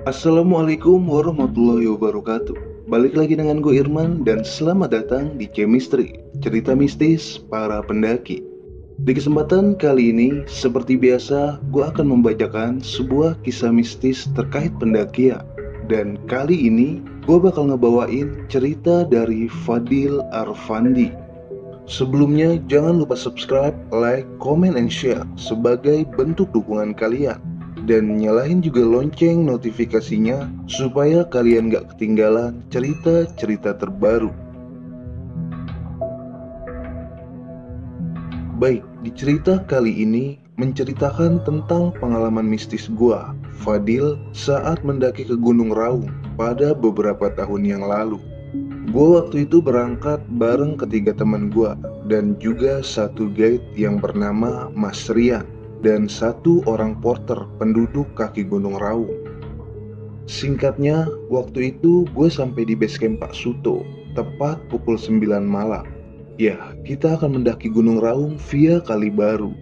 Assalamualaikum warahmatullahi wabarakatuh. Balik lagi dengan gue Irman dan selamat datang di Chemistry, cerita mistis para pendaki. Di kesempatan kali ini, seperti biasa, gue akan membacakan sebuah kisah mistis terkait pendakian. Dan kali ini, gue bakal ngebawain cerita dari Fadil Arfandi. Sebelumnya, jangan lupa subscribe, like, comment, and share sebagai bentuk dukungan kalian. Dan nyalain juga lonceng notifikasinya supaya kalian gak ketinggalan cerita-cerita terbaru. Baik, di cerita kali ini menceritakan tentang pengalaman mistis gua, Fadil, saat mendaki ke Gunung Raung pada beberapa tahun yang lalu. Gua waktu itu berangkat bareng ketiga teman gua dan juga satu guide yang bernama Mas Rian dan satu orang porter penduduk kaki Gunung Raung. Singkatnya, waktu itu gue sampai di base camp Pak Suto tepat pukul 9 malam. Ya, kita akan mendaki Gunung Raung via Kalibaru.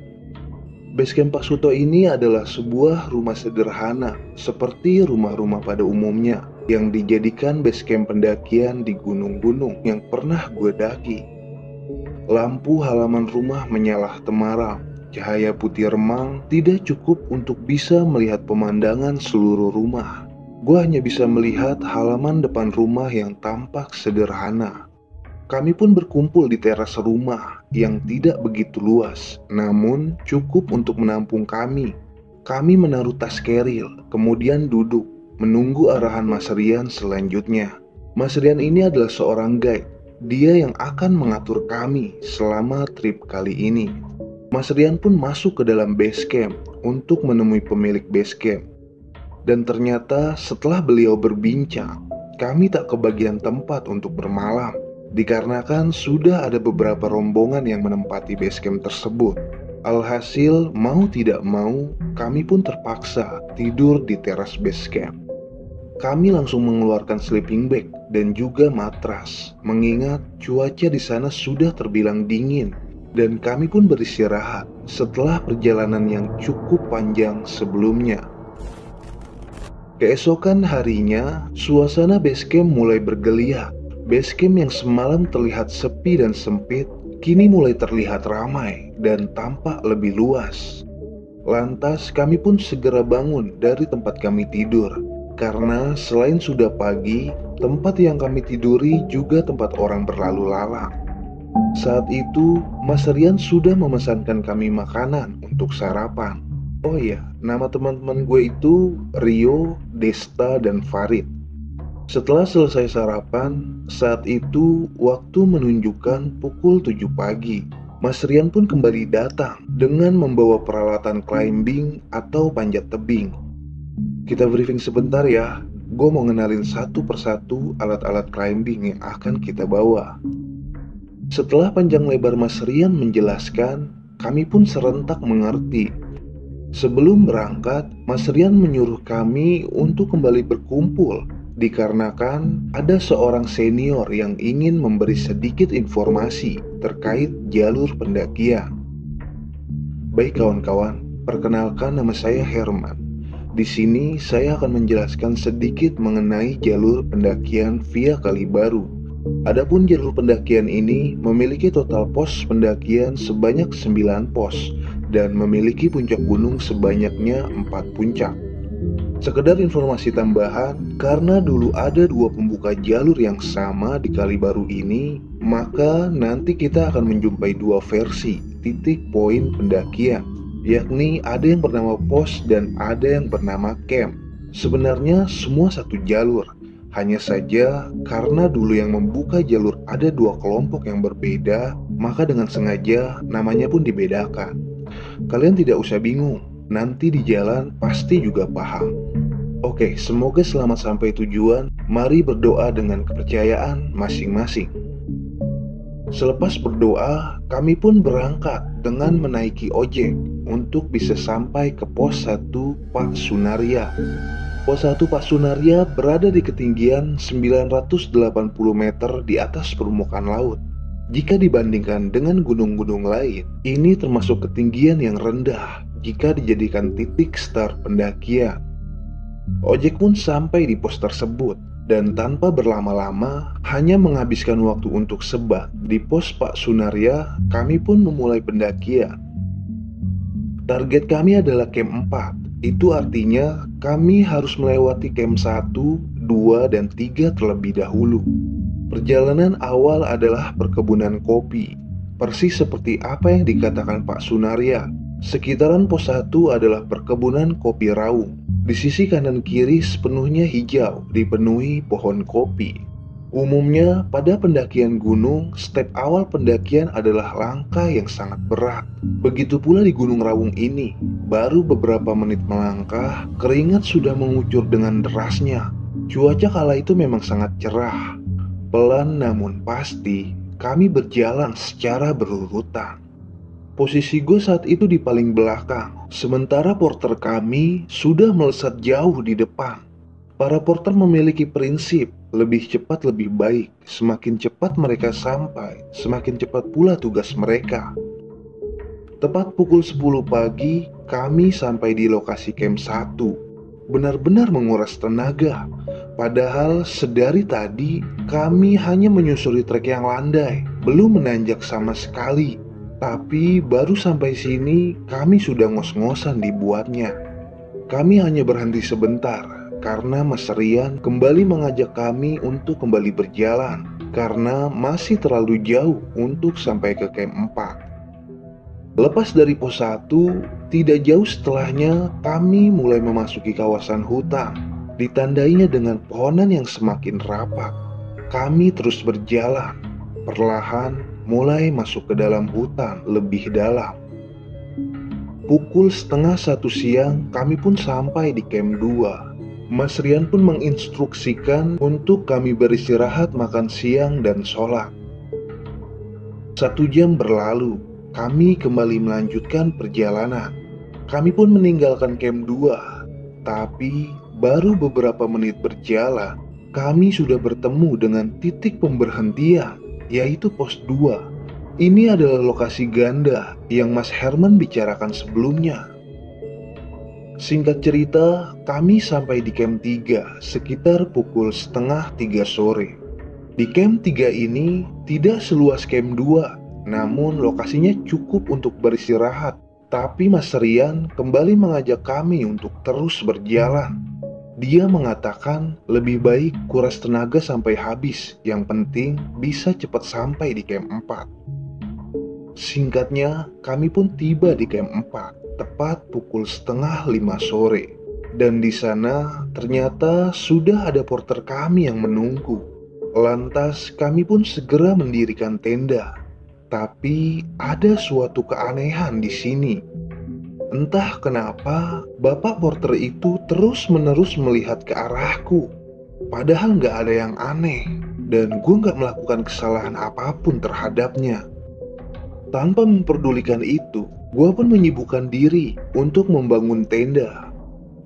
Base camp Pak Suto ini adalah sebuah rumah sederhana seperti rumah-rumah pada umumnya yang dijadikan base camp pendakian di gunung-gunung yang pernah gue daki. Lampu halaman rumah menyala temaram. Cahaya putih remang tidak cukup untuk bisa melihat pemandangan seluruh rumah. Gue hanya bisa melihat halaman depan rumah yang tampak sederhana. Kami pun berkumpul di teras rumah yang tidak begitu luas, namun cukup untuk menampung kami. Kami menaruh tas keril, kemudian duduk, menunggu arahan Mas Rian selanjutnya. Mas Rian ini adalah seorang guide. Dia yang akan mengatur kami selama trip kali ini. Mas Rian pun masuk ke dalam base camp untuk menemui pemilik base camp. Dan ternyata setelah beliau berbincang, kami tak kebagian tempat untuk bermalam, dikarenakan sudah ada beberapa rombongan yang menempati base camp tersebut. Alhasil, mau tidak mau, kami pun terpaksa tidur di teras base camp. Kami langsung mengeluarkan sleeping bag dan juga matras, mengingat cuaca di sana sudah terbilang dingin. Dan kami pun beristirahat setelah perjalanan yang cukup panjang sebelumnya. Keesokan harinya, suasana base camp mulai bergeliat. Base camp yang semalam terlihat sepi dan sempit, kini mulai terlihat ramai dan tampak lebih luas. Lantas kami pun segera bangun dari tempat kami tidur. Karena selain sudah pagi, tempat yang kami tiduri juga tempat orang berlalu lalang. Saat itu, Mas Rian sudah memesankan kami makanan untuk sarapan. Oh iya, nama teman-teman gue itu Rio, Desta, dan Farid. Setelah selesai sarapan, saat itu waktu menunjukkan pukul 7 pagi. Mas Rian pun kembali datang dengan membawa peralatan climbing atau panjat tebing. Kita briefing sebentar ya, gue mau ngenalin satu persatu alat-alat climbing yang akan kita bawa. Setelah panjang lebar Mas Rian menjelaskan, kami pun serentak mengerti. Sebelum berangkat, Mas Rian menyuruh kami untuk kembali berkumpul, dikarenakan ada seorang senior yang ingin memberi sedikit informasi terkait jalur pendakian. Baik kawan-kawan, perkenalkan nama saya Herman. Di sini saya akan menjelaskan sedikit mengenai jalur pendakian via Kalibaru. Adapun jalur pendakian ini memiliki total pos pendakian sebanyak 9 pos dan memiliki puncak gunung sebanyaknya 4 puncak. Sekedar informasi tambahan, karena dulu ada 2 pembuka jalur yang sama di Kalibaru ini, maka nanti kita akan menjumpai 2 versi titik poin pendakian, yakni ada yang bernama pos dan ada yang bernama camp. Sebenarnya semua satu jalur. Hanya saja karena dulu yang membuka jalur ada 2 kelompok yang berbeda, maka dengan sengaja namanya pun dibedakan. Kalian tidak usah bingung, nanti di jalan pasti juga paham. Oke, semoga selamat sampai tujuan. Mari berdoa dengan kepercayaan masing-masing. Selepas berdoa, kami pun berangkat dengan menaiki ojek untuk bisa sampai ke pos 1 Pak Sunaria. Pos 1 Pak Sunaria berada di ketinggian 980 meter di atas permukaan laut. Jika dibandingkan dengan gunung-gunung lain, ini termasuk ketinggian yang rendah jika dijadikan titik start pendakian. Ojek pun sampai di pos tersebut, dan tanpa berlama-lama, hanya menghabiskan waktu untuk sebat di pos Pak Sunaria, kami pun memulai pendakian. Target kami adalah camp 4. Itu artinya kami harus melewati camp 1, 2, dan 3 terlebih dahulu. Perjalanan awal adalah perkebunan kopi. Persis seperti apa yang dikatakan Pak Sunaria. Sekitaran pos 1 adalah perkebunan kopi raung. Di sisi kanan kiri sepenuhnya hijau, dipenuhi pohon kopi. Umumnya pada pendakian gunung, step awal pendakian adalah langkah yang sangat berat. Begitu pula di Gunung Raung ini, baru beberapa menit melangkah, keringat sudah mengucur dengan derasnya. Cuaca kala itu memang sangat cerah. Pelan namun pasti, kami berjalan secara berurutan. Posisi gue saat itu di paling belakang, sementara porter kami sudah melesat jauh di depan. Para porter memiliki prinsip, lebih cepat lebih baik. Semakin cepat mereka sampai, semakin cepat pula tugas mereka. Tepat pukul 10 pagi, kami sampai di lokasi camp 1. Benar-benar menguras tenaga. Padahal sedari tadi, kami hanya menyusuri trek yang landai, belum menanjak sama sekali. Tapi baru sampai sini, kami sudah ngos-ngosan dibuatnya. Kami hanya berhenti sebentar, karena Mas Rian kembali mengajak kami untuk kembali berjalan karena masih terlalu jauh untuk sampai ke camp 4. Lepas dari pos 1, tidak jauh setelahnya kami mulai memasuki kawasan hutan. Ditandainya dengan pohonan yang semakin rapat. Kami terus berjalan, perlahan mulai masuk ke dalam hutan lebih dalam. Pukul setengah 1 siang kami pun sampai di camp 2. Mas Rian pun menginstruksikan untuk kami beristirahat, makan siang, dan sholat. 1 jam berlalu, kami kembali melanjutkan perjalanan. Kami pun meninggalkan camp 2. Tapi baru beberapa menit berjalan, kami sudah bertemu dengan titik pemberhentian, yaitu pos 2. Ini adalah lokasi ganda yang Mas Herman bicarakan sebelumnya. Singkat cerita, kami sampai di camp 3 sekitar pukul setengah 3 sore. Di camp 3 ini tidak seluas camp 2, namun lokasinya cukup untuk beristirahat. Tapi Mas Rian kembali mengajak kami untuk terus berjalan. Dia mengatakan lebih baik kuras tenaga sampai habis, yang penting bisa cepat sampai di camp 4. Singkatnya, kami pun tiba di camp 4 tepat pukul setengah 5 sore. Dan di sana ternyata sudah ada porter kami yang menunggu. Lantas kami pun segera mendirikan tenda. Tapi ada suatu keanehan di sini. Entah kenapa bapak porter itu terus-menerus melihat ke arahku. Padahal gak ada yang aneh, dan gue gak melakukan kesalahan apapun terhadapnya. Tanpa memperdulikan itu, gue pun menyibukkan diri untuk membangun tenda.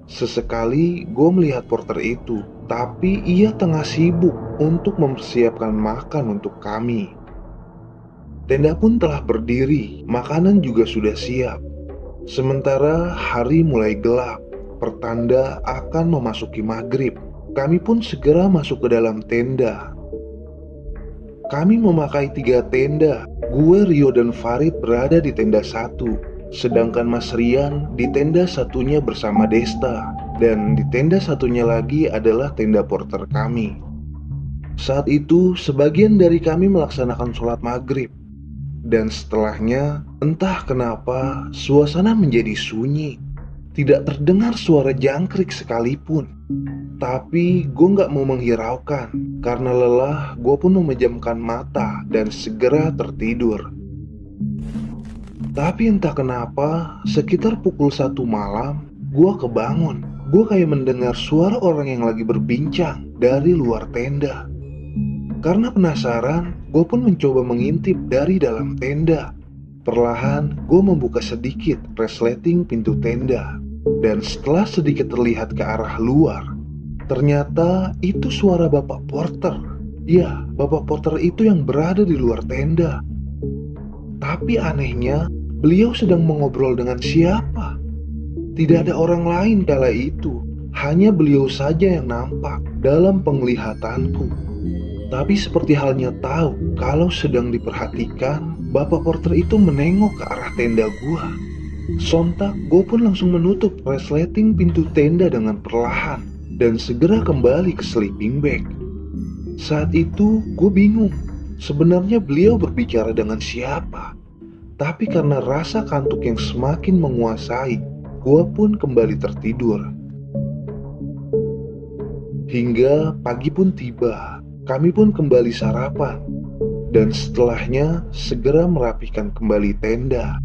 Sesekali gue melihat porter itu, tapi ia tengah sibuk untuk mempersiapkan makan untuk kami. Tenda pun telah berdiri, makanan juga sudah siap. Sementara hari mulai gelap, pertanda akan memasuki maghrib. Kami pun segera masuk ke dalam tenda. Kami memakai 3 tenda. Gue, Rio, dan Farid berada di tenda 1, sedangkan Mas Rian di tenda satunya bersama Desta, dan di tenda satunya lagi adalah tenda porter kami. Saat itu sebagian dari kami melaksanakan sholat maghrib. Dan setelahnya, entah kenapa suasana menjadi sunyi. Tidak terdengar suara jangkrik sekalipun. Tapi gue gak mau menghiraukan. Karena lelah, gue pun memejamkan mata dan segera tertidur. Tapi entah kenapa, sekitar pukul 1 malam, gue kebangun. Gue kayak mendengar suara orang yang lagi berbincang dari luar tenda. Karena penasaran, gue pun mencoba mengintip dari dalam tenda. Perlahan, gue membuka sedikit resleting pintu tenda. Dan setelah sedikit terlihat ke arah luar, ternyata itu suara bapak porter. Ya, bapak porter itu yang berada di luar tenda. Tapi anehnya, beliau sedang mengobrol dengan siapa? Tidak ada orang lain kala itu. Hanya beliau saja yang nampak dalam penglihatanku. Tapi seperti halnya tahu kalau sedang diperhatikan, Bapak Porter itu menengok ke arah tenda gua. Sontak gue pun langsung menutup resleting pintu tenda dengan perlahan dan segera kembali ke sleeping bag. Saat itu gue bingung, sebenarnya beliau berbicara dengan siapa. Tapi karena rasa kantuk yang semakin menguasai, gue pun kembali tertidur. Hingga pagi pun tiba, kami pun kembali sarapan. Dan setelahnya segera merapikan kembali tenda.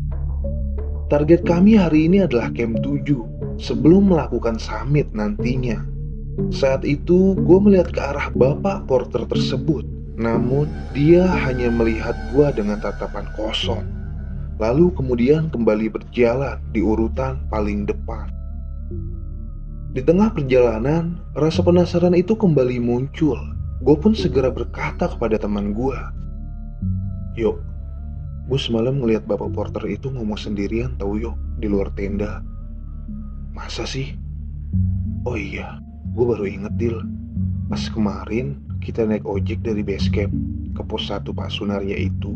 Target kami hari ini adalah camp 7 sebelum melakukan summit nantinya. Saat itu gue melihat ke arah Bapak Porter tersebut. Namun dia hanya melihat gue dengan tatapan kosong. Lalu kemudian kembali berjalan di urutan paling depan. Di tengah perjalanan, rasa penasaran itu kembali muncul. Gue pun segera berkata kepada teman gue, "Yuk, gue semalam ngeliat Bapak Porter itu ngomong sendirian tahu yuk di luar tenda." "Masa sih?" "Oh iya, gue baru inget Dil. Pas kemarin kita naik ojek dari base camp ke pos 1 Pak Sunarya itu,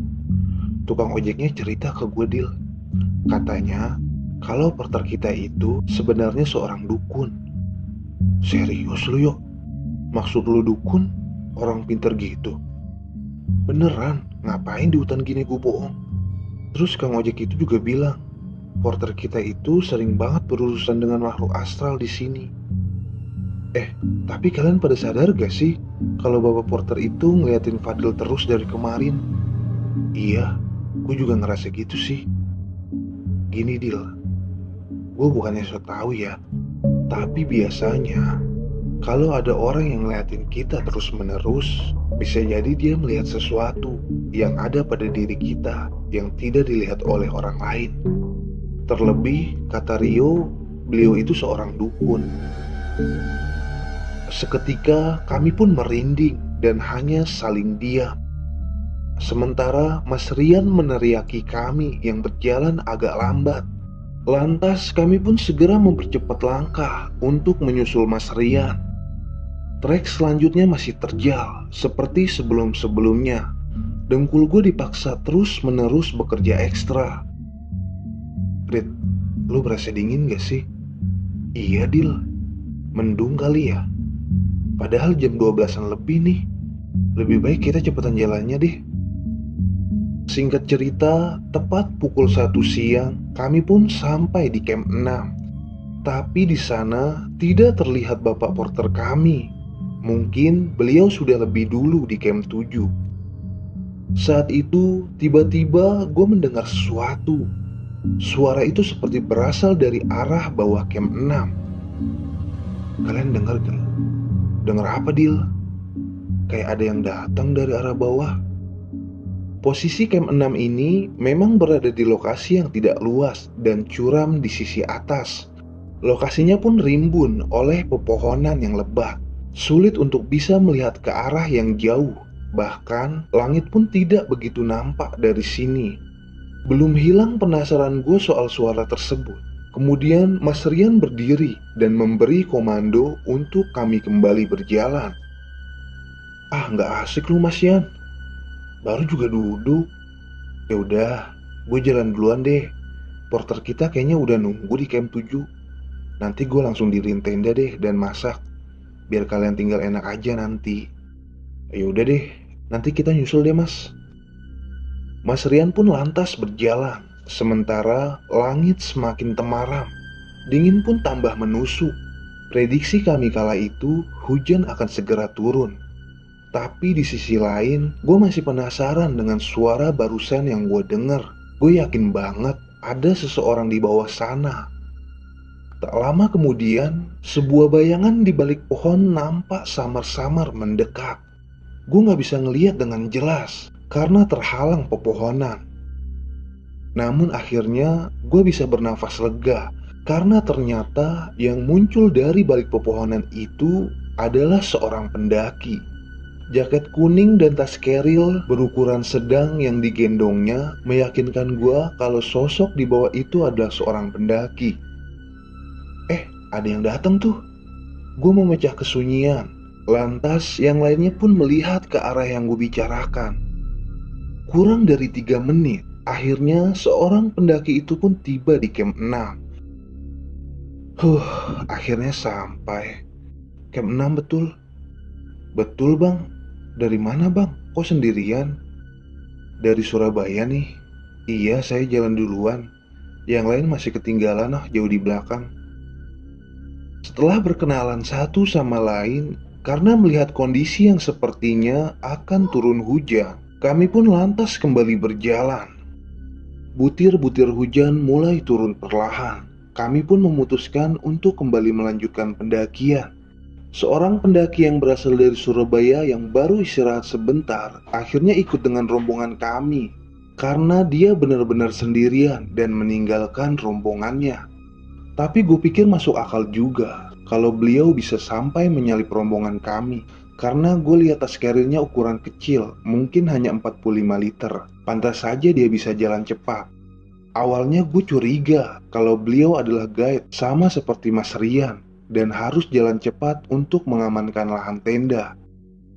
tukang ojeknya cerita ke gue Dil. Katanya kalau porter kita itu sebenarnya seorang dukun." "Serius lu yuk? Maksud lu dukun? Orang pinter gitu?" "Beneran, ngapain di hutan gini gue bohong." Terus Kang Ojek itu juga bilang, porter kita itu sering banget berurusan dengan makhluk astral di sini. Tapi kalian pada sadar gak sih kalau Bapak Porter itu ngeliatin Fadil terus dari kemarin?" "Iya, gue juga ngerasa gitu sih. Gini Dil, gue bukannya so tau ya, tapi biasanya kalau ada orang yang ngeliatin kita terus menerus, bisa jadi dia melihat sesuatu yang ada pada diri kita yang tidak dilihat oleh orang lain. Terlebih, kata Rio, beliau itu seorang dukun." Seketika kami pun merinding dan hanya saling diam. Sementara Mas Rian meneriaki kami yang berjalan agak lambat. Lantas kami pun segera mempercepat langkah untuk menyusul Mas Rian. Trek selanjutnya masih terjal seperti sebelum-sebelumnya. Dengkul gue dipaksa terus-menerus bekerja ekstra. "Rit, lu berasa dingin gak sih?" "Iya Dil, mendung kali ya. Padahal jam 12-an lebih nih. Lebih baik kita cepetan jalannya deh." Singkat cerita, tepat pukul 1 siang, kami pun sampai di camp 6. Tapi di sana tidak terlihat Bapak Porter kami. Mungkin beliau sudah lebih dulu di camp 7. Saat itu, tiba-tiba gue mendengar sesuatu. Suara itu seperti berasal dari arah bawah camp 6. "Kalian dengar gak? Dengar apa Dil? Kayak ada yang datang dari arah bawah." Posisi camp 6 ini memang berada di lokasi yang tidak luas dan curam di sisi atas. Lokasinya pun rimbun oleh pepohonan yang lebat. Sulit untuk bisa melihat ke arah yang jauh. Bahkan langit pun tidak begitu nampak dari sini. Belum hilang penasaran gue soal suara tersebut. Kemudian Mas Rian berdiri dan memberi komando untuk kami kembali berjalan. "Ah, nggak asik lu Mas Yan. Baru juga duduk. Ya udah, gue jalan duluan deh. Porter kita kayaknya udah nunggu di camp 7. Nanti gue langsung diriin tenda deh dan masak, biar kalian tinggal enak aja nanti." "Ya udah deh, nanti kita nyusul deh Mas." Mas Rian pun lantas berjalan. Sementara langit semakin temaram. Dingin pun tambah menusuk. Prediksi kami kala itu hujan akan segera turun. Tapi di sisi lain, gue masih penasaran dengan suara barusan yang gue denger. Gue yakin banget ada seseorang di bawah sana. Tak lama kemudian, sebuah bayangan di balik pohon nampak samar-samar mendekat. Gue gak bisa ngeliat dengan jelas karena terhalang pepohonan. Namun akhirnya gue bisa bernafas lega karena ternyata yang muncul dari balik pepohonan itu adalah seorang pendaki. Jaket kuning dan tas keril berukuran sedang yang digendongnya meyakinkan gua kalau sosok di bawah itu adalah seorang pendaki. Ada yang datang tuh. Gue memecah kesunyian. Lantas yang lainnya pun melihat ke arah yang gue bicarakan. Kurang dari 3 menit, akhirnya seorang pendaki itu pun tiba di camp 6. Akhirnya sampai. Camp 6 betul? Betul bang. Dari mana bang? Kok sendirian? Dari Surabaya nih. Iya, saya jalan duluan. Yang lain masih ketinggalan jauh di belakang. Setelah berkenalan satu sama lain, karena melihat kondisi yang sepertinya akan turun hujan, kami pun lantas kembali berjalan. Butir-butir hujan mulai turun perlahan. Kami pun memutuskan untuk kembali melanjutkan pendakian. Seorang pendaki yang berasal dari Surabaya yang baru istirahat sebentar, akhirnya ikut dengan rombongan kami. Karena dia benar-benar sendirian dan meninggalkan rombongannya. Tapi gue pikir masuk akal juga kalau beliau bisa sampai menyalip rombongan kami. Karena gue lihat tas carrier-nya ukuran kecil, mungkin hanya 45 liter. Pantas saja dia bisa jalan cepat. Awalnya gue curiga kalau beliau adalah guide sama seperti Mas Rian dan harus jalan cepat untuk mengamankan lahan tenda.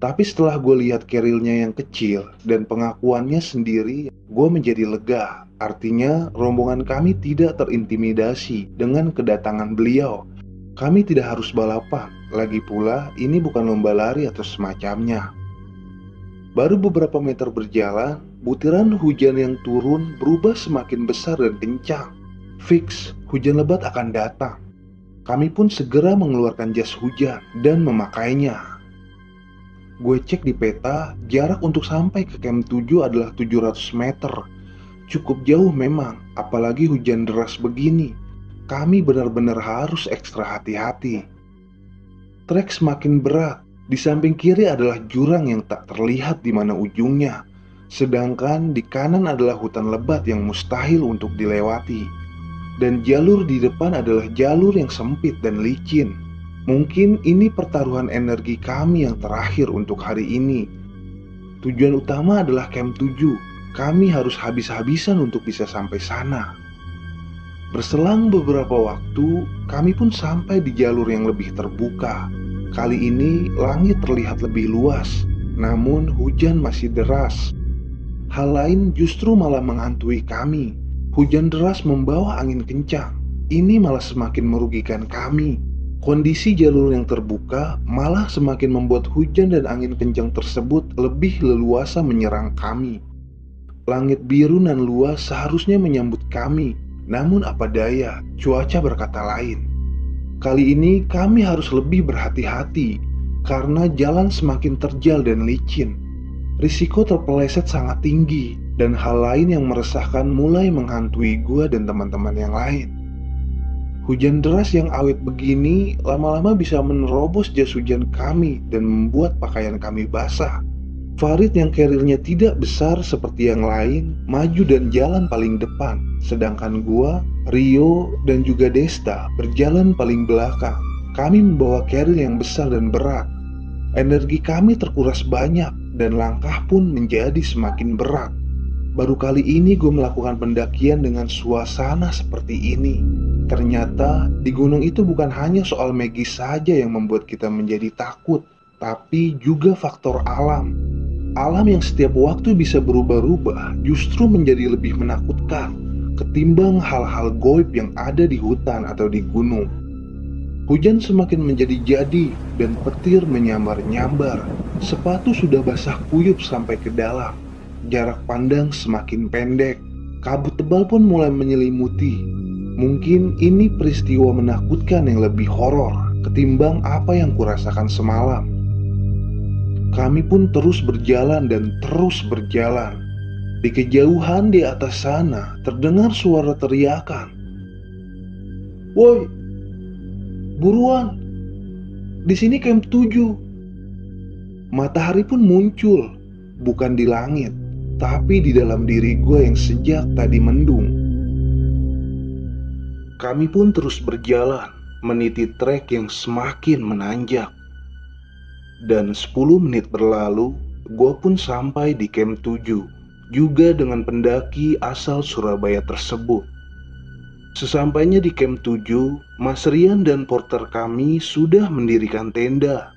Tapi setelah gue lihat carrier-nya yang kecil dan pengakuannya sendiri, gue menjadi lega. Artinya rombongan kami tidak terintimidasi dengan kedatangan beliau. Kami tidak harus balapan. Lagi pula ini bukan lomba lari atau semacamnya. Baru beberapa meter berjalan, butiran hujan yang turun berubah semakin besar dan kencang. Fix, hujan lebat akan datang. Kami pun segera mengeluarkan jas hujan dan memakainya. Gue cek di peta, jarak untuk sampai ke camp 7 adalah 700 meter. Cukup jauh memang, apalagi hujan deras begini. Kami benar-benar harus ekstra hati-hati. Trek semakin berat. Di samping kiri adalah jurang yang tak terlihat di mana ujungnya. Sedangkan di kanan adalah hutan lebat yang mustahil untuk dilewati. Dan jalur di depan adalah jalur yang sempit dan licin. Mungkin ini pertaruhan energi kami yang terakhir untuk hari ini. Tujuan utama adalah camp 7. Kami harus habis-habisan untuk bisa sampai sana. Berselang beberapa waktu, kami pun sampai di jalur yang lebih terbuka. Kali ini langit terlihat lebih luas, namun hujan masih deras. Hal lain justru malah menghantui kami. Hujan deras membawa angin kencang. Ini malah semakin merugikan kami. Kondisi jalur yang terbuka malah semakin membuat hujan dan angin kencang tersebut lebih leluasa menyerang kami. Langit biru dan luas seharusnya menyambut kami, namun apa daya, cuaca berkata lain. Kali ini kami harus lebih berhati-hati, karena jalan semakin terjal dan licin. Risiko terpeleset sangat tinggi, dan hal lain yang meresahkan mulai menghantui gue dan teman-teman yang lain. Hujan deras yang awet begini lama-lama bisa menerobos jas hujan kami dan membuat pakaian kami basah. Farid yang carrier-nya tidak besar seperti yang lain maju dan jalan paling depan, sedangkan gua, Rio, dan juga Desta berjalan paling belakang. Kami membawa carrier yang besar dan berat. Energi kami terkuras banyak dan langkah pun menjadi semakin berat. Baru kali ini gue melakukan pendakian dengan suasana seperti ini. Ternyata di gunung itu bukan hanya soal magis saja yang membuat kita menjadi takut, tapi juga faktor alam. Alam yang setiap waktu bisa berubah-ubah justru menjadi lebih menakutkan ketimbang hal-hal goib yang ada di hutan atau di gunung. Hujan semakin menjadi-jadi dan petir menyambar-nyambar. Sepatu sudah basah kuyup sampai ke dalam. Jarak pandang semakin pendek. Kabut tebal pun mulai menyelimuti. Mungkin ini peristiwa menakutkan yang lebih horor ketimbang apa yang kurasakan semalam. Kami pun terus berjalan dan terus berjalan. Di kejauhan di atas sana terdengar suara teriakan. "Woi, buruan! Di sini camp 7." Matahari pun muncul, bukan di langit, tapi di dalam diri gue yang sejak tadi mendung. Kami pun terus berjalan, meniti trek yang semakin menanjak. Dan 10 menit berlalu, gue pun sampai di camp 7, juga dengan pendaki asal Surabaya tersebut. Sesampainya di camp 7, Mas Rian dan porter kami sudah mendirikan tenda.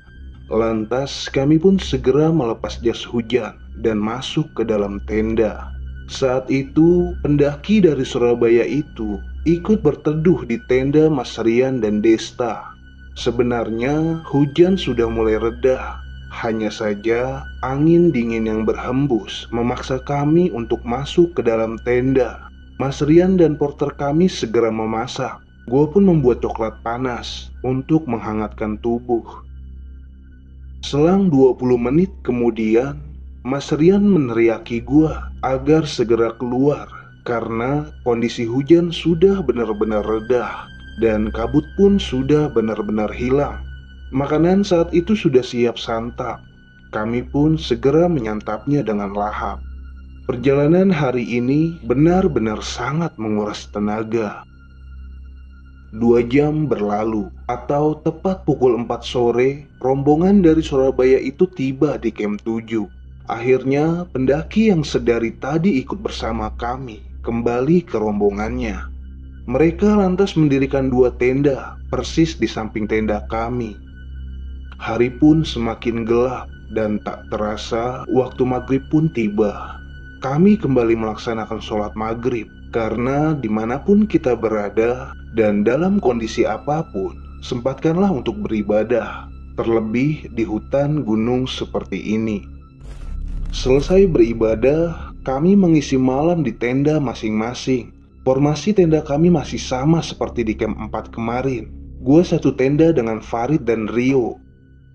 Lantas kami pun segera melepas jas hujan dan masuk ke dalam tenda. Saat itu pendaki dari Surabaya itu ikut berteduh di tenda Mas Rian dan Desta. Sebenarnya hujan sudah mulai reda, hanya saja angin dingin yang berhembus memaksa kami untuk masuk ke dalam tenda. Mas Rian dan porter kami segera memasak. Gue pun membuat coklat panas untuk menghangatkan tubuh. Selang 20 menit kemudian, Mas Rian meneriaki gua agar segera keluar karena kondisi hujan sudah benar-benar reda dan kabut pun sudah benar-benar hilang. Makanan saat itu sudah siap santap. Kami pun segera menyantapnya dengan lahap. Perjalanan hari ini benar-benar sangat menguras tenaga. 2 jam berlalu, atau tepat pukul 4 sore, rombongan dari Surabaya itu tiba di camp 7. Akhirnya, pendaki yang sedari tadi ikut bersama kami kembali ke rombongannya. Mereka lantas mendirikan 2 tenda, persis di samping tenda kami. Hari pun semakin gelap, dan tak terasa waktu maghrib pun tiba. Kami kembali melaksanakan sholat maghrib, karena dimanapun kita berada dan dalam kondisi apapun, sempatkanlah untuk beribadah, terlebih di hutan gunung seperti ini. Selesai beribadah, kami mengisi malam di tenda masing-masing. Formasi tenda kami masih sama seperti di camp 4 kemarin. Gue satu tenda dengan Farid dan Rio.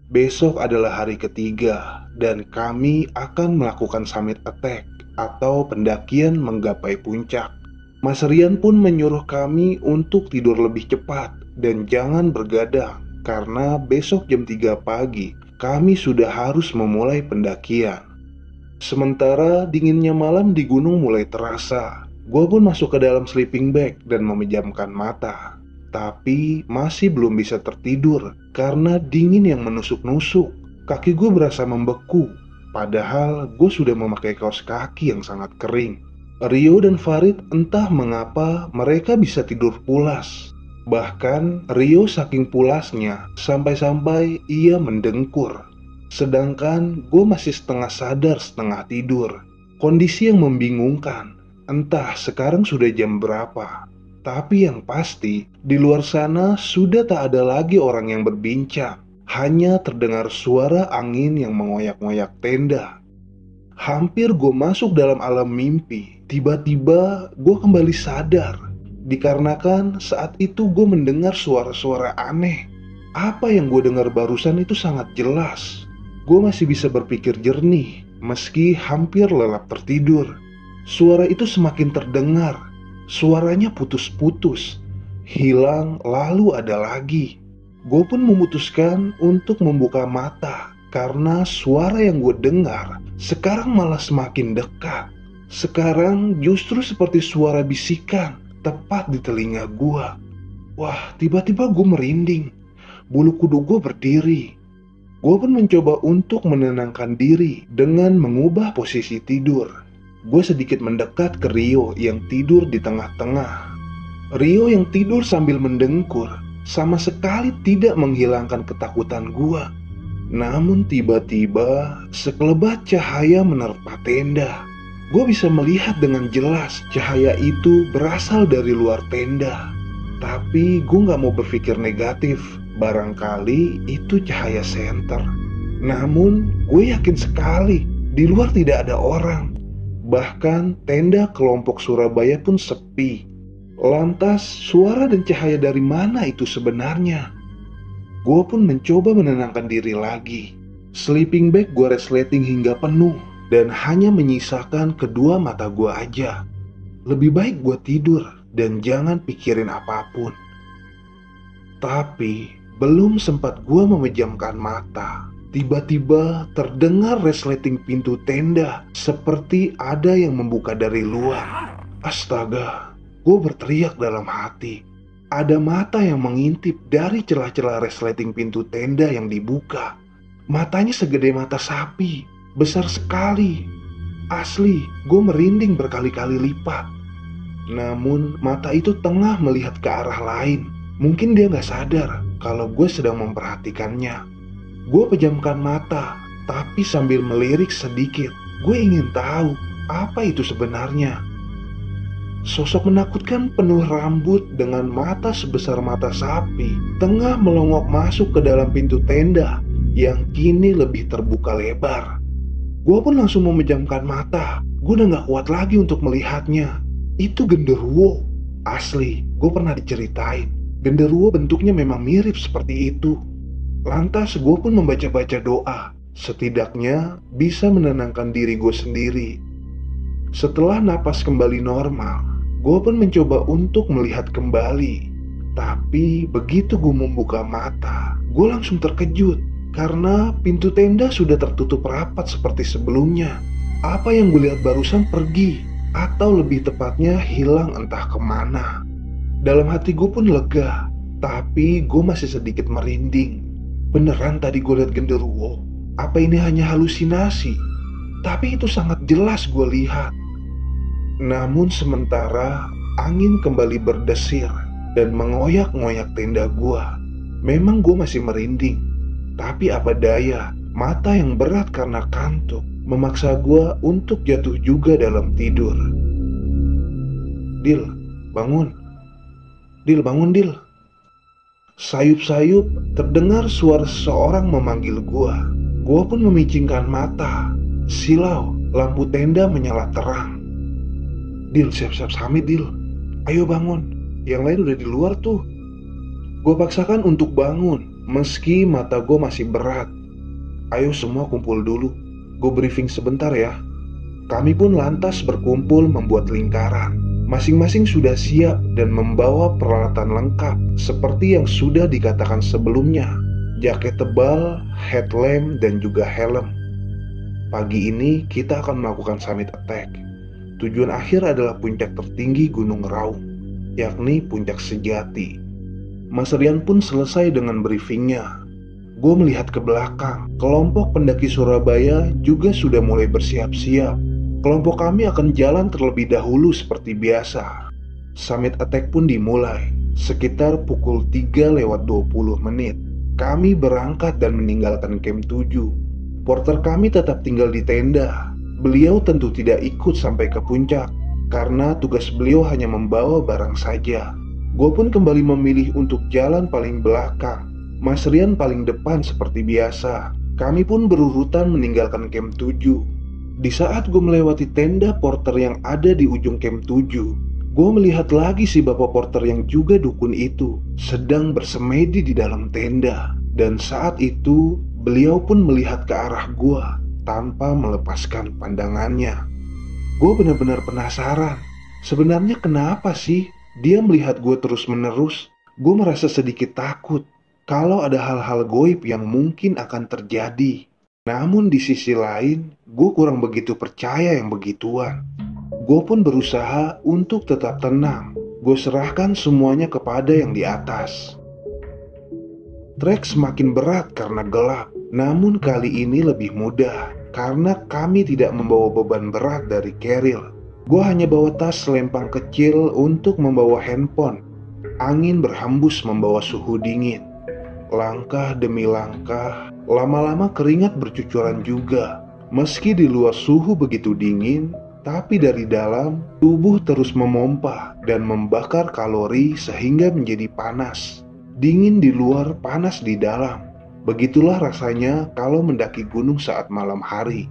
Besok adalah hari ketiga, dan kami akan melakukan summit attack atau pendakian menggapai puncak. Mas Rian pun menyuruh kami untuk tidur lebih cepat dan jangan bergadang, karena besok jam 3 pagi kami sudah harus memulai pendakian. Sementara dinginnya malam di gunung mulai terasa, gue pun masuk ke dalam sleeping bag dan memejamkan mata. Tapi masih belum bisa tertidur karena dingin yang menusuk-nusuk. Kaki gue berasa membeku, padahal gue sudah memakai kaos kaki yang sangat kering. Rio dan Farid entah mengapa mereka bisa tidur pulas. Bahkan Rio saking pulasnya sampai-sampai ia mendengkur. Sedangkan gue masih setengah sadar setengah tidur. Kondisi yang membingungkan. Entah sekarang sudah jam berapa. Tapi yang pasti di luar sana sudah tak ada lagi orang yang berbincang. Hanya terdengar suara angin yang mengoyak-ngoyak tenda. Hampir gue masuk dalam alam mimpi. Tiba-tiba gue kembali sadar. Dikarenakan saat itu gue mendengar suara-suara aneh. Apa yang gue dengar barusan itu sangat jelas. Gue masih bisa berpikir jernih meski hampir lelap tertidur. Suara itu semakin terdengar. Suaranya putus-putus, hilang lalu ada lagi. Gue pun memutuskan untuk membuka mata karena suara yang gue dengar sekarang malah semakin dekat. Sekarang justru seperti suara bisikan tepat di telinga gue. Wah, tiba-tiba gue merinding. Bulu kuduk gue berdiri. Gue pun mencoba untuk menenangkan diri dengan mengubah posisi tidur. Gue sedikit mendekat ke Rio yang tidur di tengah-tengah. Rio yang tidur sambil mendengkur sama sekali tidak menghilangkan ketakutan gue. Namun tiba-tiba sekelebat cahaya menerpa tenda. Gue bisa melihat dengan jelas cahaya itu berasal dari luar tenda. Tapi gue gak mau berpikir negatif. Barangkali itu cahaya senter. Namun gue yakin sekali di luar tidak ada orang. Bahkan tenda kelompok Surabaya pun sepi. Lantas suara dan cahaya dari mana itu sebenarnya? Gue pun mencoba menenangkan diri lagi. Sleeping bag gue resleting hingga penuh dan hanya menyisakan kedua mata gue aja. Lebih baik gue tidur dan jangan pikirin apapun. Tapi belum sempat gue memejamkan mata, tiba-tiba terdengar resleting pintu tenda seperti ada yang membuka dari luar. Astaga, gue berteriak dalam hati. Ada mata yang mengintip dari celah-celah resleting pintu tenda yang dibuka. Matanya segede mata sapi, besar sekali. Asli, gue merinding berkali-kali lipat. Namun mata itu tengah melihat ke arah lain. Mungkin dia gak sadar kalau gue sedang memperhatikannya. Gue pejamkan mata, tapi sambil melirik sedikit. Gue ingin tahu apa itu sebenarnya. Sosok menakutkan penuh rambut dengan mata sebesar mata sapi tengah melongok masuk ke dalam pintu tenda yang kini lebih terbuka lebar. Gue pun langsung memejamkan mata. Gue udah gak kuat lagi untuk melihatnya. Itu genderuwo. Asli, gue pernah diceritain. Genderuwo bentuknya memang mirip seperti itu. Lantas gue pun membaca-baca doa. Setidaknya bisa menenangkan diri gue sendiri. Setelah napas kembali normal, gue pun mencoba untuk melihat kembali. Tapi begitu gue membuka mata, gue langsung terkejut karena pintu tenda sudah tertutup rapat seperti sebelumnya. Apa yang gue lihat barusan pergi, atau lebih tepatnya hilang entah kemana. Dalam hati gue pun lega, tapi gue masih sedikit merinding. Beneran tadi gue lihat genderuwo? Apa ini hanya halusinasi? Tapi itu sangat jelas gue lihat. Namun sementara angin kembali berdesir dan mengoyak-ngoyak tenda gue. Memang gue masih merinding, tapi apa daya, mata yang berat karena kantuk memaksa gue untuk jatuh juga dalam tidur. Dil, bangun. Dil, bangun Dil. Sayup-sayup terdengar suara seseorang memanggil gue. Gue pun memicingkan mata. Silau, lampu tenda menyala terang. Dil, siap-siap samit Dil. Ayo bangun, yang lain udah di luar tuh. Gue paksakan untuk bangun, meski mata gue masih berat. Ayo semua kumpul dulu. Gue briefing sebentar ya. Kami pun lantas berkumpul membuat lingkaran. Masing-masing sudah siap dan membawa peralatan lengkap seperti yang sudah dikatakan sebelumnya. Jaket tebal, headlamp, dan juga helm. Pagi ini kita akan melakukan summit attack. Tujuan akhir adalah puncak tertinggi Gunung Raung, yakni Puncak Sejati. Mas Rian pun selesai dengan briefingnya. Gue melihat ke belakang, kelompok pendaki Surabaya juga sudah mulai bersiap-siap. Kelompok kami akan jalan terlebih dahulu seperti biasa. Summit attack pun dimulai, sekitar pukul 3:20. Kami berangkat dan meninggalkan camp 7. Porter kami tetap tinggal di tenda. Beliau tentu tidak ikut sampai ke puncak, karena tugas beliau hanya membawa barang saja. Gue pun kembali memilih untuk jalan paling belakang. Mas Rian paling depan seperti biasa. Kami pun berurutan meninggalkan camp 7. Di saat gue melewati tenda porter yang ada di ujung camp 7, gue melihat lagi si bapak porter yang juga dukun itu sedang bersemedi di dalam tenda. Dan saat itu beliau pun melihat ke arah gue tanpa melepaskan pandangannya. Gue benar-benar penasaran. Sebenarnya kenapa sih dia melihat gue terus-menerus? Gue merasa sedikit takut kalau ada hal-hal goib yang mungkin akan terjadi. Namun di sisi lain, gue kurang begitu percaya yang begituan. Gue pun berusaha untuk tetap tenang. Gue serahkan semuanya kepada yang di atas. Trek semakin berat karena gelap, namun kali ini lebih mudah karena kami tidak membawa beban berat dari keril. Gue hanya bawa tas selempang kecil untuk membawa handphone. Angin berhembus membawa suhu dingin. Langkah demi langkah, lama-lama keringat bercucuran juga. Meski di luar suhu begitu dingin, tapi dari dalam tubuh terus memompa dan membakar kalori sehingga menjadi panas. Dingin di luar, panas di dalam. Begitulah rasanya kalau mendaki gunung saat malam hari.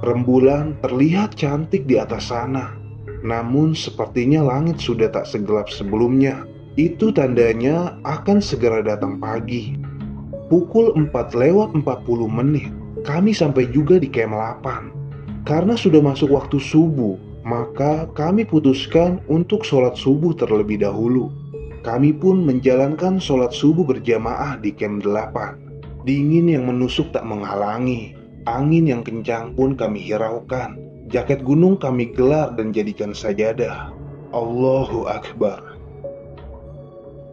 Rembulan terlihat cantik di atas sana. Namun sepertinya langit sudah tak segelap sebelumnya. Itu tandanya akan segera datang pagi. Pukul 4:40, kami sampai juga di camp 8. Karena sudah masuk waktu subuh, maka kami putuskan untuk sholat subuh terlebih dahulu. Kami pun menjalankan sholat subuh berjamaah di camp 8. Dingin yang menusuk tak menghalangi. Angin yang kencang pun kami hiraukan. Jaket gunung kami gelar dan jadikan sajadah. Allahu Akbar.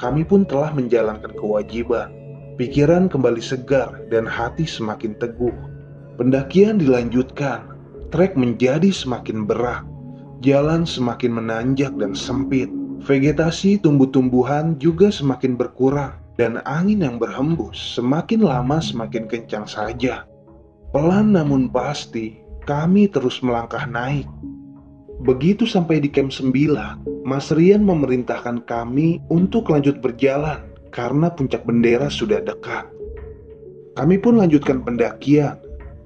Kami pun telah menjalankan kewajiban. Pikiran kembali segar dan hati semakin teguh. Pendakian dilanjutkan. Trek menjadi semakin berat. Jalan semakin menanjak dan sempit. Vegetasi tumbuh-tumbuhan juga semakin berkurang, dan angin yang berhembus semakin lama semakin kencang saja. Pelan namun pasti, kami terus melangkah naik. Begitu sampai di Camp 9, Mas Rian memerintahkan kami untuk lanjut berjalan karena puncak bendera sudah dekat. Kami pun lanjutkan pendakian,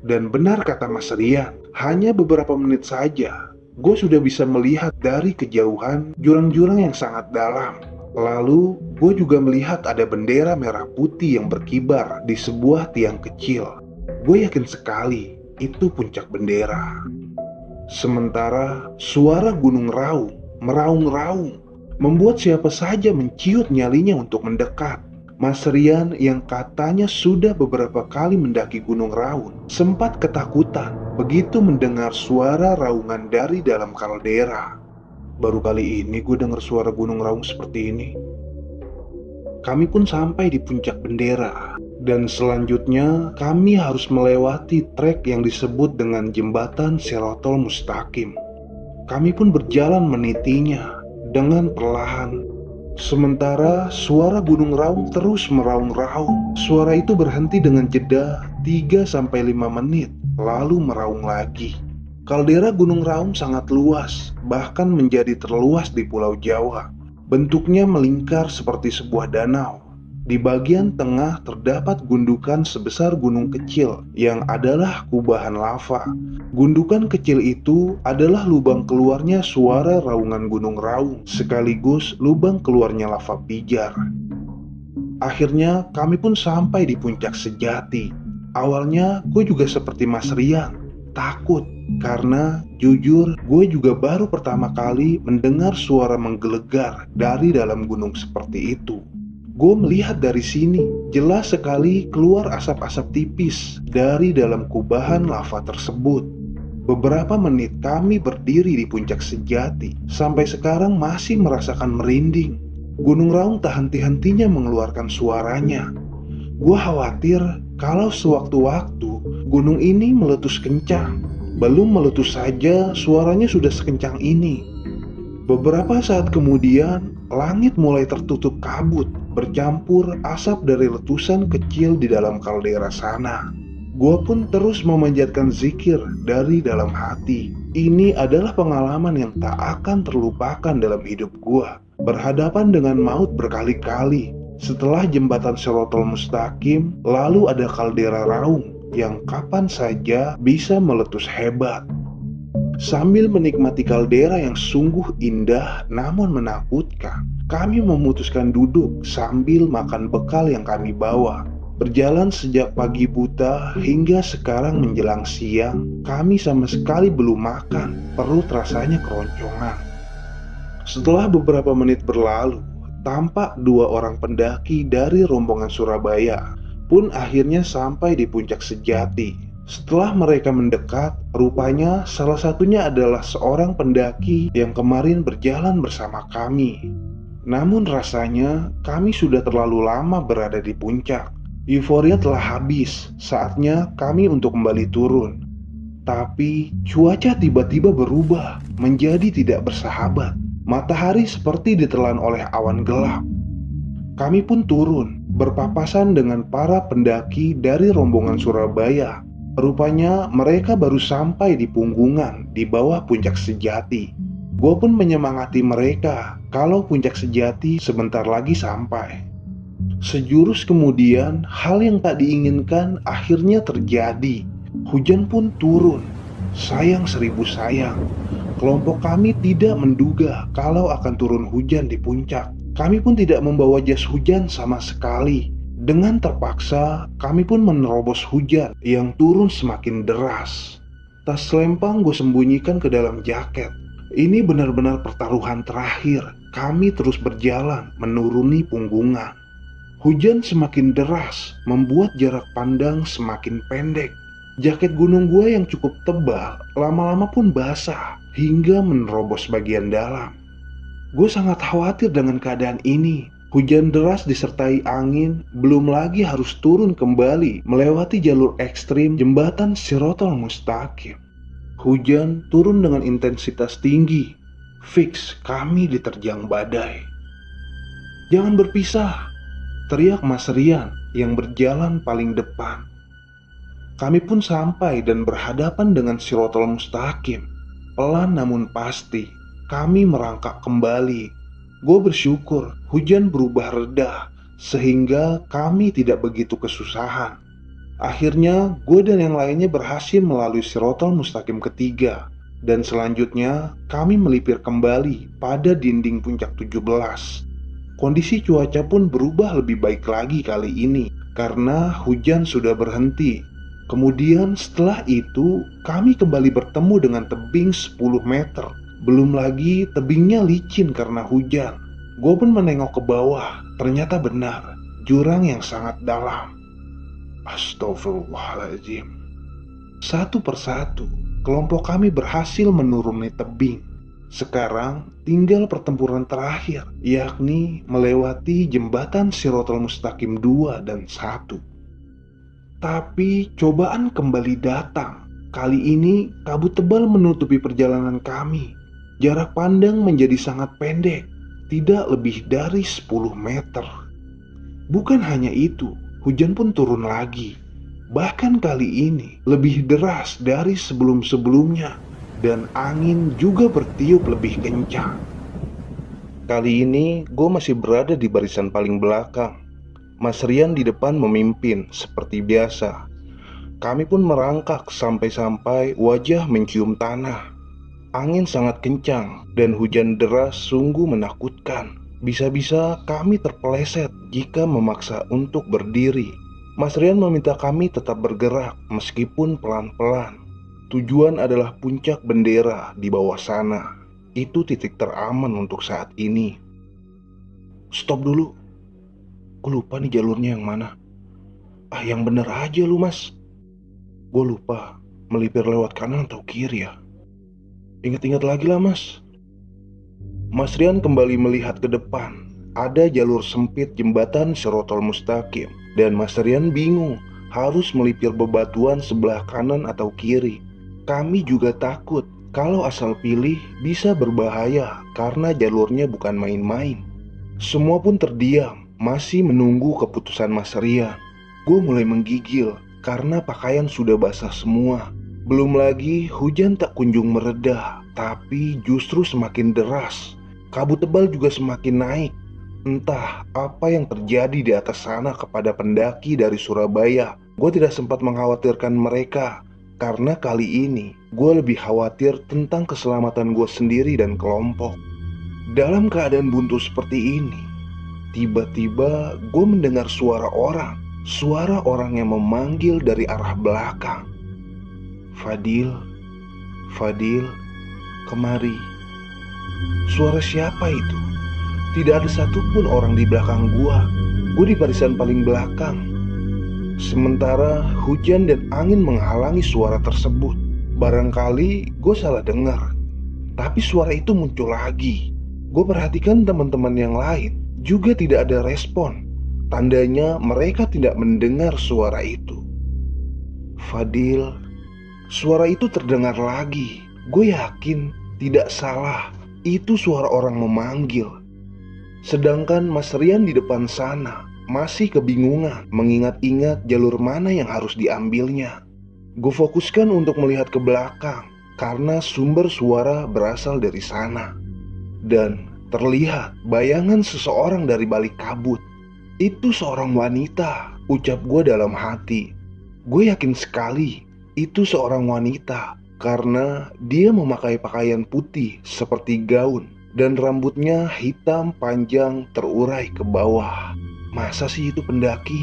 dan benar kata Mas Rian, hanya beberapa menit saja, gue sudah bisa melihat dari kejauhan jurang-jurang yang sangat dalam. Lalu, gue juga melihat ada bendera merah putih yang berkibar di sebuah tiang kecil. Gue yakin sekali itu puncak bendera. Sementara suara gunung raung, meraung-raung, membuat siapa saja menciut nyalinya untuk mendekat. Mas Rian yang katanya sudah beberapa kali mendaki Gunung Raung sempat ketakutan begitu mendengar suara raungan dari dalam kaldera. Baru kali ini gue dengar suara Gunung Raung seperti ini. Kami pun sampai di puncak bendera, dan selanjutnya kami harus melewati trek yang disebut dengan jembatan Sirotol Mustaqim. Kami pun berjalan menitinya dengan perlahan. Sementara suara Gunung Raung terus meraung-raung. Suara itu berhenti dengan jeda 3-5 menit, lalu meraung lagi. Kaldera Gunung Raung sangat luas, bahkan menjadi terluas di Pulau Jawa. Bentuknya melingkar seperti sebuah danau. Di bagian tengah terdapat gundukan sebesar gunung kecil yang adalah kubahan lava. Gundukan kecil itu adalah lubang keluarnya suara raungan Gunung Raung, sekaligus lubang keluarnya lava pijar. Akhirnya kami pun sampai di puncak sejati. Awalnya gue juga seperti Mas Rian, takut. Karena jujur gue juga baru pertama kali mendengar suara menggelegar dari dalam gunung seperti itu. Gue melihat dari sini, jelas sekali keluar asap-asap tipis dari dalam kubahan lava tersebut. Beberapa menit kami berdiri di puncak sejati, sampai sekarang masih merasakan merinding. Gunung Raung tak henti-hentinya mengeluarkan suaranya. Gue khawatir kalau sewaktu-waktu gunung ini meletus kencang. Belum meletus saja, suaranya sudah sekencang ini. Beberapa saat kemudian, langit mulai tertutup kabut, bercampur asap dari letusan kecil di dalam kaldera sana. Gua pun terus memanjatkan zikir dari dalam hati. Ini adalah pengalaman yang tak akan terlupakan dalam hidup gua. Berhadapan dengan maut berkali-kali. Setelah jembatan Sirotol Mustaqim, lalu ada kaldera Raung yang kapan saja bisa meletus hebat. Sambil menikmati kaldera yang sungguh indah namun menakutkan, kami memutuskan duduk sambil makan bekal yang kami bawa. Berjalan sejak pagi buta hingga sekarang menjelang siang, kami sama sekali belum makan, perut rasanya keroncongan. Setelah beberapa menit berlalu, tampak 2 orang pendaki dari rombongan Surabaya pun akhirnya sampai di puncak sejati. Setelah mereka mendekat, rupanya salah satunya adalah seorang pendaki yang kemarin berjalan bersama kami. Namun rasanya kami sudah terlalu lama berada di puncak. Euforia telah habis, saatnya kami untuk kembali turun. Tapi cuaca tiba-tiba berubah menjadi tidak bersahabat. Matahari seperti ditelan oleh awan gelap. Kami pun turun, berpapasan dengan para pendaki dari rombongan Surabaya. Rupanya mereka baru sampai di punggungan di bawah puncak sejati. Gue pun menyemangati mereka kalau puncak sejati sebentar lagi sampai. Sejurus kemudian, hal yang tak diinginkan akhirnya terjadi. Hujan pun turun. Sayang seribu sayang, kelompok kami tidak menduga kalau akan turun hujan di puncak. Kami pun tidak membawa jas hujan sama sekali. Dengan terpaksa, kami pun menerobos hujan yang turun semakin deras. Tas selempang gue sembunyikan ke dalam jaket. Ini benar-benar pertaruhan terakhir. Kami terus berjalan menuruni punggungan. Hujan semakin deras, membuat jarak pandang semakin pendek. Jaket gunung gue yang cukup tebal, lama-lama pun basah, hingga menerobos bagian dalam. Gue sangat khawatir dengan keadaan ini. Hujan deras disertai angin, belum lagi harus turun kembali melewati jalur ekstrim jembatan Sirotol Mustaqim. Hujan turun dengan intensitas tinggi, Fix kami diterjang badai. "Jangan berpisah!" teriak Mas Rian yang berjalan paling depan. Kami pun sampai dan berhadapan dengan Sirotol Mustaqim. Pelan namun pasti, kami merangkak kembali. Gue bersyukur hujan berubah reda, sehingga kami tidak begitu kesusahan. Akhirnya, gue dan yang lainnya berhasil melalui Sirotol Mustaqim ketiga. Dan selanjutnya, kami melipir kembali pada dinding puncak 17. Kondisi cuaca pun berubah lebih baik lagi kali ini, karena hujan sudah berhenti. Kemudian setelah itu, kami kembali bertemu dengan tebing 10 meter. Belum lagi tebingnya licin karena hujan. Gue pun menengok ke bawah, ternyata benar, jurang yang sangat dalam. Astagfirullahaladzim. Satu persatu, kelompok kami berhasil menuruni tebing. Sekarang tinggal pertempuran terakhir, yakni melewati jembatan Sirotol Mustaqim 2 dan 1. Tapi cobaan kembali datang. Kali ini kabut tebal menutupi perjalanan kami. Jarak pandang menjadi sangat pendek, tidak lebih dari 10 meter. Bukan hanya itu, hujan pun turun lagi. Bahkan kali ini lebih deras dari sebelum-sebelumnya. Dan angin juga bertiup lebih kencang. Kali ini gue masih berada di barisan paling belakang. Mas Rian di depan memimpin seperti biasa. Kami pun merangkak sampai-sampai wajah mencium tanah. Angin sangat kencang dan hujan deras sungguh menakutkan. Bisa-bisa kami terpeleset jika memaksa untuk berdiri. Mas Rian meminta kami tetap bergerak meskipun pelan-pelan. Tujuan adalah puncak bendera di bawah sana. Itu titik teraman untuk saat ini. Stop dulu. Gue lupa nih jalurnya yang mana. Yang bener aja lu mas. Gue lupa melipir lewat kanan atau kiri ya. Ingat-ingat lagi lah mas. Mas Rian kembali melihat ke depan. Ada jalur sempit jembatan Sirotol Mustaqim. Dan Mas Rian bingung harus melipir bebatuan sebelah kanan atau kiri. Kami juga takut kalau asal pilih bisa berbahaya karena jalurnya bukan main-main. Semua pun terdiam, masih menunggu keputusan Mas Rian. Gue mulai menggigil karena pakaian sudah basah semua. Belum lagi hujan tak kunjung mereda, tapi justru semakin deras. Kabut tebal juga semakin naik. Entah apa yang terjadi di atas sana kepada pendaki dari Surabaya. Gue tidak sempat mengkhawatirkan mereka. Karena kali ini gue lebih khawatir tentang keselamatan gue sendiri dan kelompok. Dalam keadaan buntu seperti ini, tiba-tiba gue mendengar suara orang yang memanggil dari arah belakang. Fadil, Fadil, kemari. Suara siapa itu? Tidak ada satupun orang di belakang gue. Gue di barisan paling belakang. Sementara hujan dan angin menghalangi suara tersebut. Barangkali gue salah dengar. Tapi suara itu muncul lagi. Gue perhatikan teman-teman yang lain juga tidak ada respon. Tandanya mereka tidak mendengar suara itu. Fadil, suara itu terdengar lagi. Gue yakin tidak salah. Itu suara orang memanggil. Sedangkan Mas Rian di depan sana masih kebingungan mengingat-ingat jalur mana yang harus diambilnya. Gue fokuskan untuk melihat ke belakang karena sumber suara berasal dari sana. Dan terlihat bayangan seseorang dari balik kabut. Itu seorang wanita, ucap gue dalam hati. Gue yakin sekali itu seorang wanita karena dia memakai pakaian putih seperti gaun dan rambutnya hitam panjang terurai ke bawah. Masa sih itu pendaki?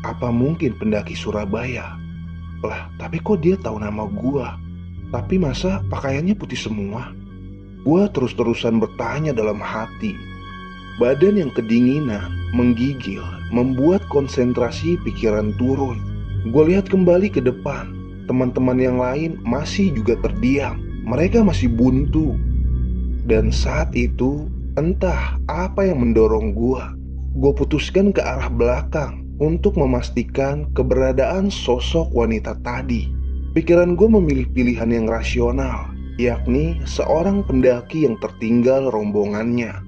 Apa mungkin pendaki Surabaya? Lah, tapi kok dia tahu nama gua? Tapi masa pakaiannya putih semua? Gua terus-terusan bertanya dalam hati. Badan yang kedinginan, menggigil, membuat konsentrasi pikiran turun. Gua lihat kembali ke depan. Teman-teman yang lain masih juga terdiam. Mereka masih buntu. Dan saat itu, entah apa yang mendorong gua. Gue putuskan ke arah belakang untuk memastikan keberadaan sosok wanita tadi. Pikiran gue memilih pilihan yang rasional. yakni seorang pendaki yang tertinggal rombongannya.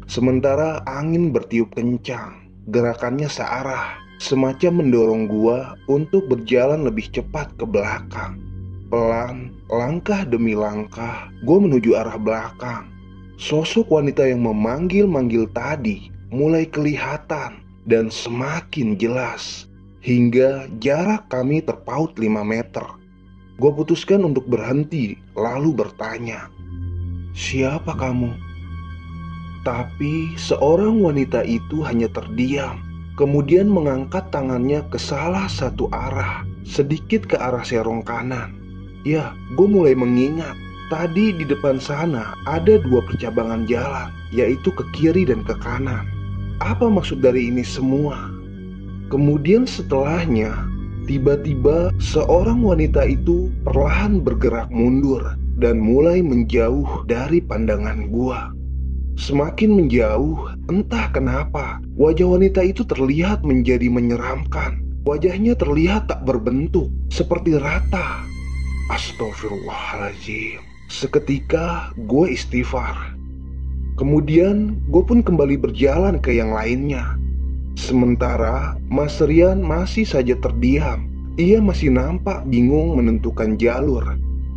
Sementara angin bertiup kencang, gerakannya searah, semacam mendorong gua untuk berjalan lebih cepat ke belakang. Pelan, langkah demi langkah, gua menuju arah belakang. Sosok wanita yang memanggil-manggil tadi mulai kelihatan dan semakin jelas, hingga jarak kami terpaut 5 meter. Gua putuskan untuk berhenti, lalu bertanya, "Siapa kamu?" Tapi seorang wanita itu hanya terdiam, kemudian mengangkat tangannya ke salah satu arah, sedikit ke arah serong kanan. Ya, gue mulai mengingat, tadi di depan sana ada 2 percabangan jalan, yaitu ke kiri dan ke kanan. Apa maksud dari ini semua? Kemudian setelahnya, tiba-tiba seorang wanita itu perlahan bergerak mundur dan mulai menjauh dari pandangan gua. Semakin menjauh, entah kenapa, wajah wanita itu terlihat menjadi menyeramkan. Wajahnya terlihat tak berbentuk, seperti rata. Astagfirullahaladzim. Seketika gue istighfar. Kemudian gue pun kembali berjalan ke yang lainnya. Sementara Mas Rian masih saja terdiam. Ia masih nampak bingung menentukan jalur.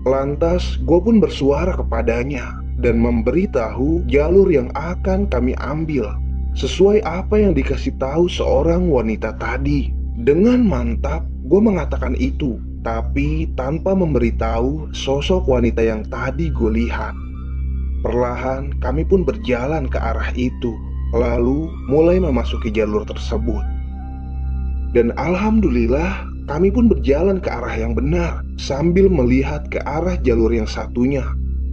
Lantas gue pun bersuara kepadanya dan memberitahu jalur yang akan kami ambil sesuai apa yang dikasih tahu seorang wanita tadi. Dengan mantap gue mengatakan itu, tapi tanpa memberitahu sosok wanita yang tadi gue lihat. Perlahan kami pun berjalan ke arah itu, lalu mulai memasuki jalur tersebut. Dan alhamdulillah kami pun berjalan ke arah yang benar sambil melihat ke arah jalur yang satunya.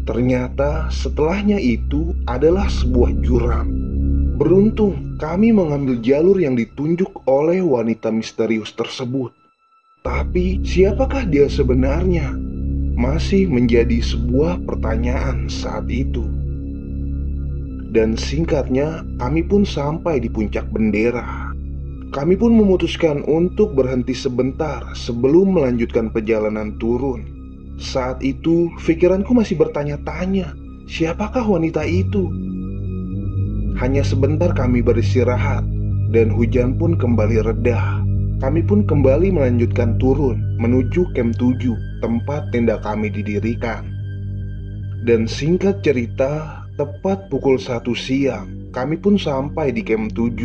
Ternyata setelahnya itu adalah sebuah jurang. Beruntung kami mengambil jalur yang ditunjuk oleh wanita misterius tersebut. Tapi siapakah dia sebenarnya? Masih menjadi sebuah pertanyaan saat itu. Dan singkatnya kami pun sampai di puncak bendera. Kami pun memutuskan untuk berhenti sebentar sebelum melanjutkan perjalanan turun. Saat itu, pikiranku masih bertanya-tanya, siapakah wanita itu? Hanya sebentar kami beristirahat, dan hujan pun kembali reda. Kami pun kembali melanjutkan turun menuju camp 7, tempat tenda kami didirikan. Dan singkat cerita, tepat pukul 1 siang, kami pun sampai di camp 7.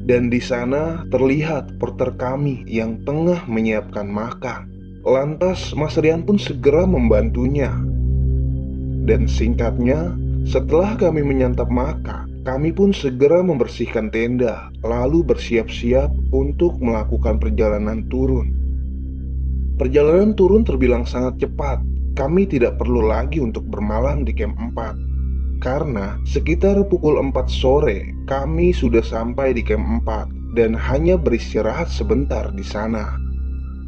Dan di sana terlihat porter kami yang tengah menyiapkan makan. Lantas Mas Rian pun segera membantunya. Dan singkatnya, setelah kami menyantap makan, kami pun segera membersihkan tenda, lalu bersiap-siap untuk melakukan perjalanan turun. Perjalanan turun terbilang sangat cepat. Kami tidak perlu lagi untuk bermalam di camp 4. Karena sekitar pukul 4 sore, kami sudah sampai di camp 4 dan hanya beristirahat sebentar di sana.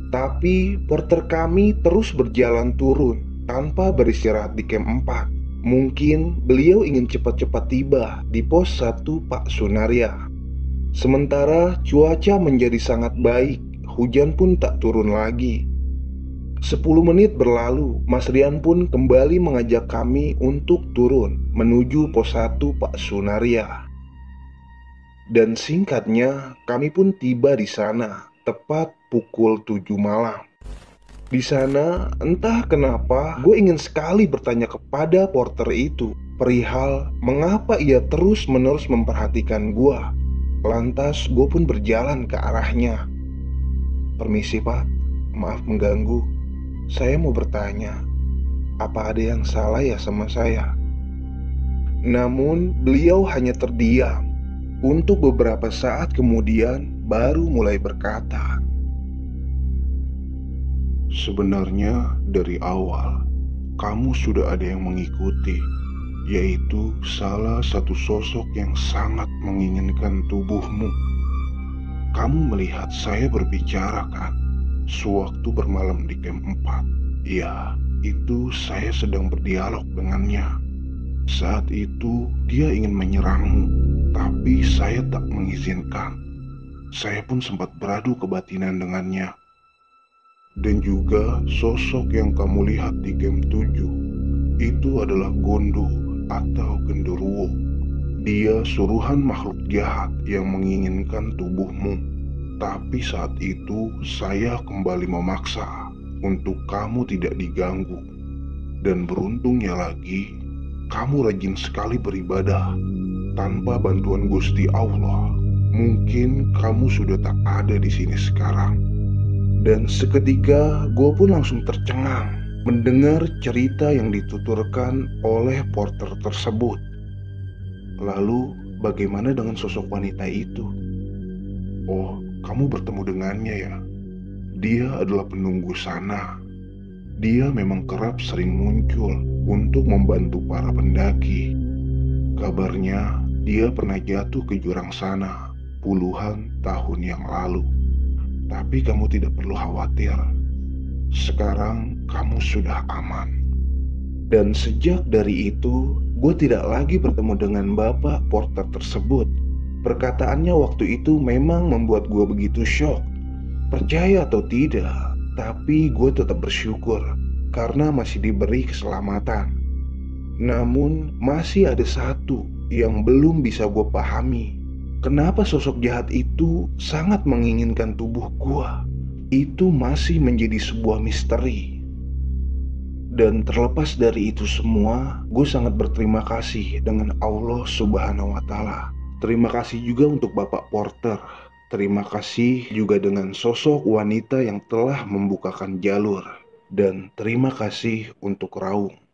Tapi porter kami terus berjalan turun tanpa beristirahat di camp 4. Mungkin beliau ingin cepat-cepat tiba di pos 1 Pak Sunaria. Sementara cuaca menjadi sangat baik, hujan pun tak turun lagi. 10 menit berlalu, Mas Rian pun kembali mengajak kami untuk turun menuju pos 1 Pak Sunaria. Dan singkatnya, kami pun tiba di sana tepat pukul 7 malam. Di sana, entah kenapa, gue ingin sekali bertanya kepada porter itu perihal mengapa ia terus-menerus memperhatikan gue. Lantas, gue pun berjalan ke arahnya. "Permisi Pak, maaf mengganggu. Saya mau bertanya, apa ada yang salah ya sama saya?" Namun, beliau hanya terdiam. Untuk beberapa saat kemudian, baru mulai berkata, "Sebenarnya dari awal kamu sudah ada yang mengikuti, yaitu salah satu sosok yang sangat menginginkan tubuhmu. Kamu melihat saya berbicara kan, sewaktu bermalam di camp 4. Ya, itu saya sedang berdialog dengannya. Saat itu dia ingin menyerangmu, tapi saya tak mengizinkan. Saya pun sempat beradu kebatinan dengannya. Dan juga sosok yang kamu lihat di camp 7, Itu adalah Gondo atau genderuwo. Dia suruhan makhluk jahat yang menginginkan tubuhmu. Tapi saat itu saya kembali memaksa untuk kamu tidak diganggu. Dan beruntungnya lagi, kamu rajin sekali beribadah. Tanpa bantuan Gusti Allah, mungkin kamu sudah tak ada di sini sekarang. Dan seketika gue pun langsung tercengang mendengar cerita yang dituturkan oleh porter tersebut. Lalu bagaimana dengan sosok wanita itu? Oh, kamu bertemu dengannya ya? Dia adalah penunggu sana. Dia memang kerap sering muncul untuk membantu para pendaki. Kabarnya dia pernah jatuh ke jurang sana puluhan tahun yang lalu. Tapi kamu tidak perlu khawatir. Sekarang kamu sudah aman. Dan sejak dari itu, gue tidak lagi bertemu dengan bapak porter tersebut. Perkataannya waktu itu memang membuat gue begitu shock. Percaya atau tidak, tapi gue tetap bersyukur karena masih diberi keselamatan. Namun masih ada satu yang belum bisa gue pahami. Kenapa sosok jahat itu sangat menginginkan tubuh gue? Itu masih menjadi sebuah misteri. Dan terlepas dari itu semua, gue sangat berterima kasih dengan Allah Subhanahu wa Ta'ala. Terima kasih juga untuk Bapak Porter. Terima kasih juga dengan sosok wanita yang telah membukakan jalur. Dan terima kasih untuk Raung.